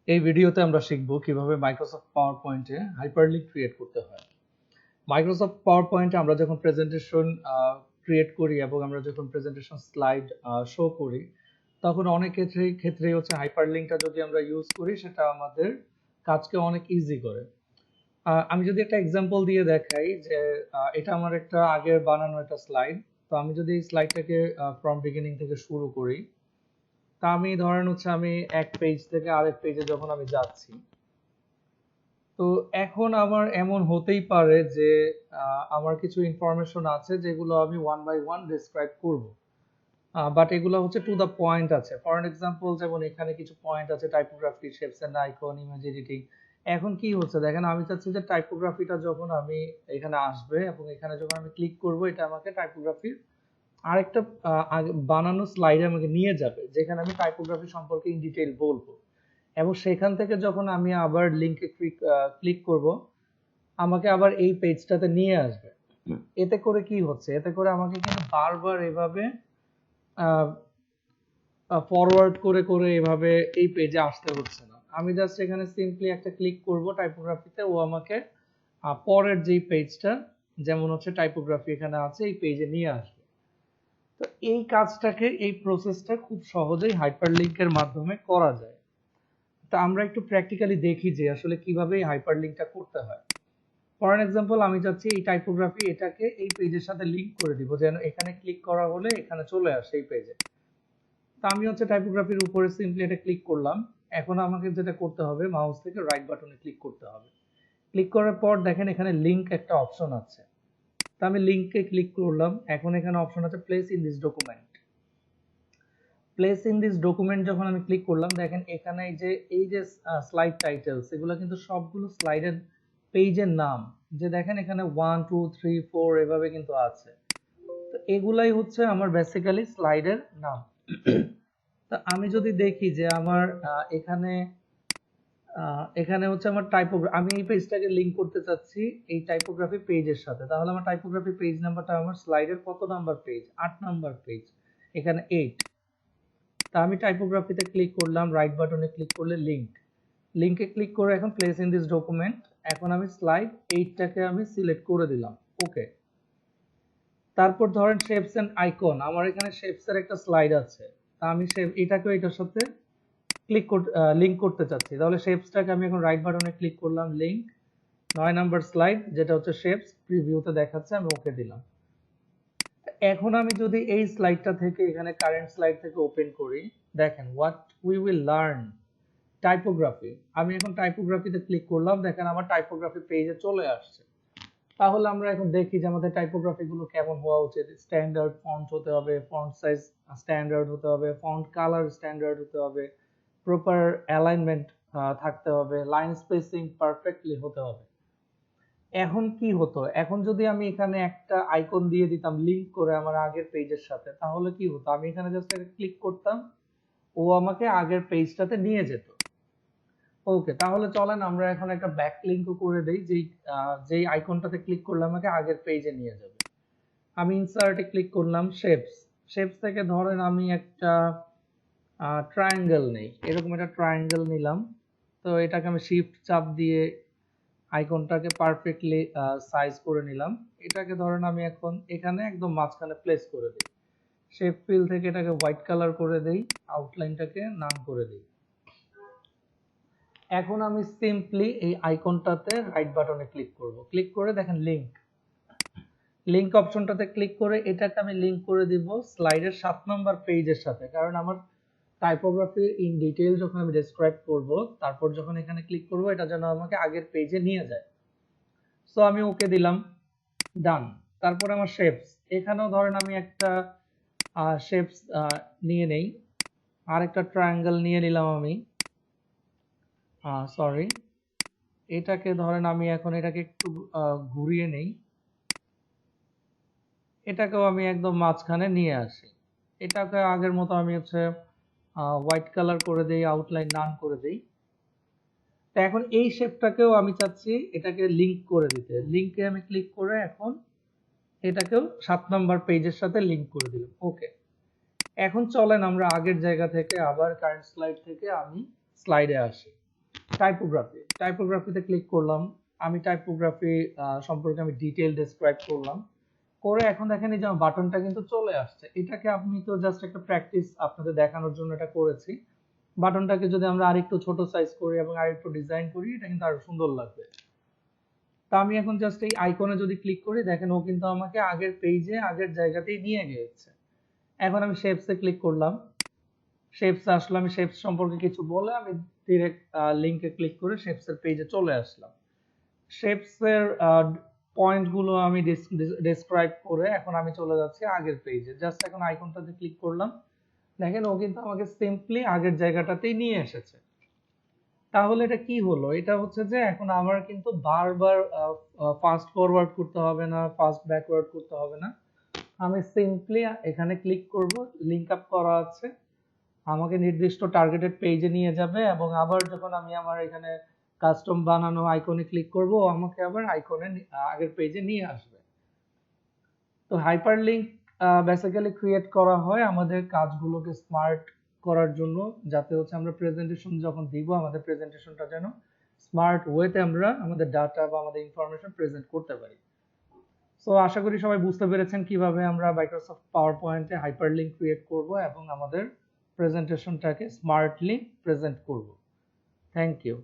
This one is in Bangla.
এই ভিডিওতে আমরা শিখব কিভাবে মাইক্রোসফট পাওয়ার পয়েন্টে হাইপারলিংক ক্রিয়েট করতে হয়। মাইক্রোসফট পাওয়ার পয়েন্টে আমরা যখন প্রেজেন্টেশন ক্রিয়েট করি এবং আমরা যখন প্রেজেন্টেশন স্লাইড শো করি, তখন অনেক ক্ষেত্রে হচ্ছে হাইপারলিংকটা যদি আমরা ইউজ করি সেটা আমাদের কাজকে অনেক ইজি করে। আমি যদি একটা এক্সাম্পল দিয়ে দেখাই যে এটা আমার একটা আগের বানানো একটা স্লাইড। তো আমি যদি এই স্লাইডটাকে ফ্রম বিগিনিং থেকে শুরু করি, তা আমি ধরেন হচ্ছে আমি এক পেজ থেকে আরেক পেজে যখন আমি যাচ্ছি, তো এখন আমার এমন হতেই পারে যে আমার কিছু ইনফরমেশন আছে যেগুলো আমি ওয়ান বাই ওয়ান ডিসক্রাইব করব, বাট এগুলো হচ্ছে টু দ্য পয়েন্ট আছে। ফর এক্সাম্পল, যেমন এখানে কিছু পয়েন্ট আছে, typography, shapes and icon, image editing. এখন কি হচ্ছে দেখেন, আমি চাচ্ছি যে টাইপোগ্রাফিটা যখন আমি এখানে আসবে এবং এখানে যখন আমি ক্লিক করব, এটা আমাকে টাইপোগ্রাফির আরেকটা বানানো স্লাইডে আমাকে নিয়ে যাবে, যেখানে আমি টাইপোগ্রাফি সম্পর্কে ইন ডিটেইল বলবো। এবং সেখান থেকে যখন আমি আবার লিংকে ক্লিক করব, আমাকে আবার এই পেজটাতে নিয়ে আসবে। এতে করে কি হচ্ছে, এতে করে আমাকে কিন্তু বারবার এভাবে ফরওয়ার্ড করে করে এভাবে এই পেজে আসতে হচ্ছে না। আমি জাস্ট এখানে সিম্পলি একটা ক্লিক করব টাইপোগ্রাফিতে, ও আমাকে পরের যেই পেজটা, যেমন হচ্ছে টাইপোগ্রাফি এখানে আছে, এই পেজে নিয়ে আসবে। তো এই কাজটাকে, এই প্রসেসটা খুব সহজেই হাইপারলিংকের মাধ্যমে করা যায়। তা আমরা একটু প্র্যাকটিক্যালি দেখি যে আসলে কিভাবে এই হাইপারলিংকটা করতে হয়। ফর এক্সাম্পল, আমি চাচ্ছি এই টাইপোগ্রাফি এটাকে এই পেজের সাথে লিংক করে দিব, যেন এখানে ক্লিক করা হলে এখানে চলে আসে এই পেজে। তা আমি হচ্ছে টাইপোগ্রাফির উপরে সিম্পলি এটা ক্লিক করলাম। এখন আমাকে যেটা করতে হবে, মাউস থেকে রাইট বাটনে ক্লিক করতে হবে। ক্লিক করার পর দেখেন এখানে লিংক একটা অপশন আছে। তা আমি লিংকে ক্লিক করলাম। এখন এখানে অপশন আছে place in this document. Place in this document যখন আমি ক্লিক করলাম, দেখেন এখানে এই যে স্লাইড টাইটেলস, এগুলো কিন্তু সবগুলো স্লাইডের পেজের নাম। যে দেখেন এখানে 1 2 3 4 এভাবে কিন্তু আছে। তো এগুলাই হচ্ছে আমার বেসিক্যালি স্লাইডের নাম। তো আমি যদি দেখি যে আমার এখানে হচ্ছে আমার টাইপোগ্রাফি, আমি এই পেজটাকে লিংক করতে চাচ্ছি এই টাইপোগ্রাফি পেজের সাথে, তাহলে আমার টাইপোগ্রাফি পেজ নাম্বারটা আমার স্লাইডের কত নাম্বার পেজ? 8 নাম্বার পেজ, এখানে 8। তা আমি টাইপোগ্রাফিতে ক্লিক করলাম, রাইট বাটনে ক্লিক করলে লিংকে ক্লিক করে এখন প্লেস ইন দিস ডকুমেন্ট। এখন আমি স্লাইড 8টাকে আমি সিলেক্ট করে দিলাম, ওকে। তারপর ধরেন শেপস এন্ড আইকন, আমার এখানে শেপস এর একটা স্লাইড আছে। তা আমি এটাকে এটার সাথে লিংক করতে চাচ্ছি, তাহলে শেপসটাকে আমি এখন রাইট বাটনে ক্লিক করলাম, লিংক 9 নাম্বার স্লাইড, যেটা হচ্ছে শেপস, প্রিভিউতে দেখাচ্ছে, আমি ওকে দিলাম। এখন আমি যদি এই স্লাইডটা থেকে এখানে কারেন্ট স্লাইড থেকে ওপেন করি, দেখেন what we will learn typography. আমি এখন টাইপোগ্রাফিতে ক্লিক করলাম, দেখেন আমার টাইপোগ্রাফি পেজে চলে আসছে। তাহলে আমরা এখন দেখি যে আমাদের টাইপোগ্রাফি গুলো কেমন হওয়া উচিত। স্ট্যান্ডার্ড ফন্ট হতে হবে, ফন্ট সাইজ স্ট্যান্ডার্ড হতে হবে, ফন্ট কালার স্ট্যান্ডার্ড হতে হবে, প্রপার অ্যালাইনমেন্ট থাকতে হবে, লাইন স্পেসিং পারফেক্টলি হতে হবে। এখন কি হতো, এখন যদি আমি এখানে একটা আইকন দিয়ে দিতাম লিংক করে আমার আগের পেজের সাথে, তাহলে কি হতো, আমি এখানে জাস্ট ক্লিক করতাম, ও আমাকে আগের পেজটাতে নিয়ে যেত। ওকে, তাহলে চলেন আমরা এখন একটা ব্যাক লিংকও করে দেই, যেই আইকনটাতে ক্লিক করলে আমাকে আগের পেজে নিয়ে যাবে। আমি ইনসার্টে ক্লিক করলাম, শেপস থেকে ধরেন আমি একটা ট্রায়াঙ্গেল নেই, এরকম একটা ট্রায়াঙ্গেল নিলাম। তো এটাকে আমি শিফট চাপ দিয়ে আইকনটাকে পারফেক্টলি সাইজ করে নিলাম। এটাকে ধরেন আমি এখন এখানে একদম মাঝখানে প্লেস করে দিই। শেপ ফিল থেকে এটাকে হোয়াইট কালার করে দেই, আউটলাইনটাকে নান করে দিই। এখন আমি সিম্পলি এই আইকনটাতে রাইট বাটনে ক্লিক করব। ক্লিক করে দেখেন লিংক অপশনটাতে ক্লিক করে এটাকে আমি লিংক করে দিব স্লাইডের 7 নম্বর পেজের সাথে, কারণ আমার টাইপোগ্রাফি ইন ডিটেইল যখন আমি ডেসক্রাইব করব, তারপর যখন এখানে ক্লিক করব, এটা যেন আমাকে আগের পেজে নিয়ে যায়। সো আমি ওকে দিলাম, ডান। তারপর আমার শেপস, এখানেও ধরেন আমি একটা শেপস নিয়ে নেই, আরেকটা ট্রায়াঙ্গেল নিয়ে নিলাম আমি, সরি, এটাকে ধরেন আমি এখন এটাকে একটু ঘুরিয়ে নেই, এটাকেও আমি একদম মাঝখানে নিয়ে আসি। এটাকে আগের মতো আমি হচ্ছে হোয়াইট কালার করে দেই, আউটলাইন নান করে দেই। তো এখন এই শেপটাকেও আমি চাচ্ছি এটাকে লিংক করে দিতে, লিংকে আমি ক্লিক করে এখন এটাকেও 7 নম্বর পেজের সাথে লিংক করে দিলাম, ওকে। এখন চলেন আমরা আগের জায়গা থেকে আবার কারেন্ট স্লাইড থেকে আমি স্লাইডে আসি। টাইপোগ্রাফিতে ক্লিক করলাম। আমি টাইপোগ্রাফি সম্পর্কে আমি ডিটেইল ডেসক্রাইব করলাম, করে এখন দেখেন এই যে আমার বাটনটা কিন্তু চলে আসছে। এটাকে আমি তো জাস্ট একটা প্র্যাকটিস আপনাদের দেখানোর জন্য এটা করেছি। বাটনটাকে যদি আমরা আরেকটু ছোট সাইজ করি এবং আরেকটু ডিজাইন করি, এটা কিন্তু আরো সুন্দর লাগবে। তা আমি এখন জাস্ট এই আইকনে যদি ক্লিক করি, দেখেন ও কিন্তু আমাকে আগের পেজে আগের জায়গাতেই নিয়ে গিয়েছে। এখন আমি শেপসে ক্লিক করলাম, শেপস আসলে আমি শেপস সম্পর্কে কিছু বলে আমি ডিরেক্ট লিংকে ক্লিক করে শেপসের পেজে চলে আসলাম। শেপসের পয়েন্ট গুলো আমি ডেসক্রাইব করে এখন আমি চলে যাচ্ছি আগের পেজে। জাস্ট এখন আইকনটাতে ক্লিক করলাম, দেখেন ও কিন্তু আমাকে সিম্পলি আগের জায়গাটাতেই নিয়ে এসেছে। তাহলে এটা কি হলো? এটা হচ্ছে যে এখন আমার কিন্তু বারবার ফাস্ট ফরওয়ার্ড করতে হবে না, ফাস্ট ব্যাকওয়ার্ড করতে হবে না। আমি সিম্পলি এখানে ক্লিক করব, লিংক আপ করা আছে, আমাকে নির্দিষ্ট টার্গেটেড পেজে নিয়ে যাবে এবং আবার যখন আমি আমার এখানে কাস্টম বানানো আইকনে ক্লিক করব, ও আমাকে আবার আইকনে আগের পেজে নিয়ে আসবে। তো হাইপারলিংক বেসিক্যালি ক্রিয়েট করা হয় আমাদের কাজগুলোকে স্মার্ট করার জন্য, যাতে হচ্ছে আমরা প্রেজেন্টেশন যখন দিব, আমাদের প্রেজেন্টেশনটা যেন স্মার্ট ওয়েতে আমরা আমাদের ডাটা বা আমাদের ইনফরমেশন প্রেজেন্ট করতে পারি। সো আশা করি সবাই বুঝতে পেরেছেন কিভাবে আমরা মাইক্রোসফট পাওয়ার পয়েন্টে হাইপারলিংক ক্রিয়েট করব এবং আমাদের প্রেজেন্টেশনটাকে স্মার্টলি প্রেজেন্ট করব। Thank you.